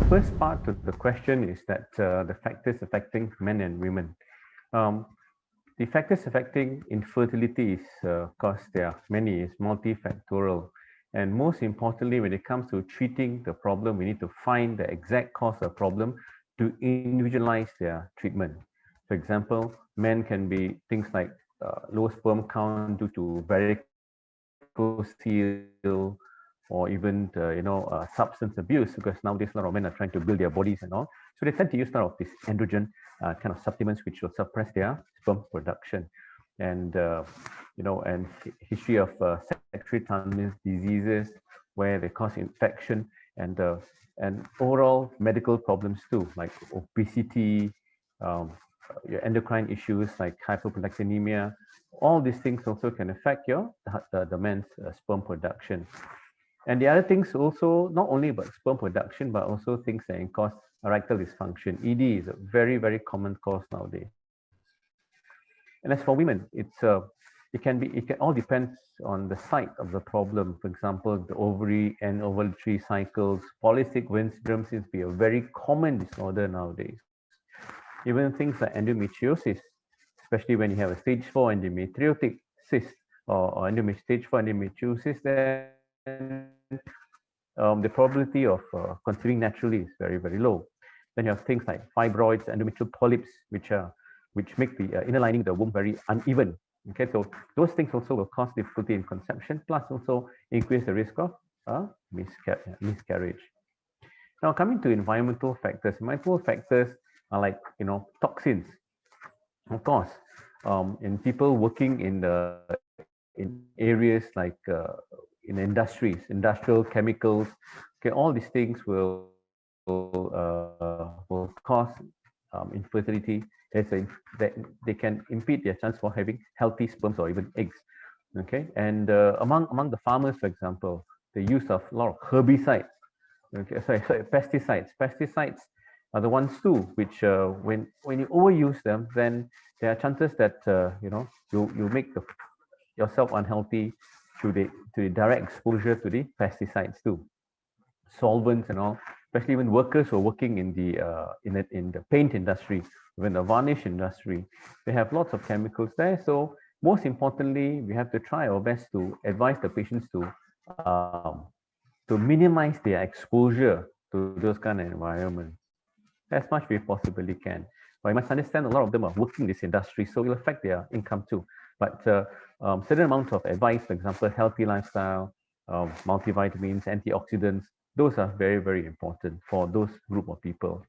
first part to the question is that the factors affecting men and women. The factors affecting infertility is, of course, there are many, it's multifactorial. And most importantly, when it comes to treating the problem, we need to find the exact cause of the problem to individualize their treatment. For example, men can be things like low sperm count due to varicocele, or even substance abuse, because nowadays a lot of men are trying to build their bodies and all. So they tend to use some of these androgen kind of supplements which will suppress their sperm production. And and history of sexually transmitted diseases where they cause infection, and overall medical problems too, like obesity, your endocrine issues like hyperprolactinemia. All these things also can affect the man's sperm production. And the other things also, not only about sperm production, but also things that can cause erectile dysfunction. ED is a very, very common cause nowadays. And as for women, it all depends on the site of the problem. For example, the ovary and ovulatory cycles, polycystic ovarian syndrome seems to be a very common disorder nowadays. Even things like endometriosis, especially when you have a stage 4 endometriotic cyst or stage 4 endometriosis, then the probability of conceiving naturally is very, very low. Then you have things like fibroids, endometrial polyps, which make the inner lining of the womb very uneven. Okay, so those things also will cause difficulty in conception, plus also increase the risk of miscarriage. Now, coming to environmental factors are like toxins. Of course, in people working in areas like in industries, industrial chemicals, okay, all these things will cause infertility. They can impede their chance for having healthy sperms or even eggs. Okay, and among the farmers, for example, the use of a lot of herbicides. Okay, sorry, pesticides. Pesticides are the ones too, which when you overuse them, then there are chances that you make yourself unhealthy through the direct exposure to the pesticides too, solvents and all. Especially when workers who are working in the paint industry, even the varnish industry, they have lots of chemicals there. So most importantly, we have to try our best to advise the patients to minimize their exposure to those kind of environments as much as we possibly can. But you must understand a lot of them are working in this industry, so it will affect their income too. But certain amount of advice, for example, healthy lifestyle, multivitamins, antioxidants, those are very, very important for those group of people.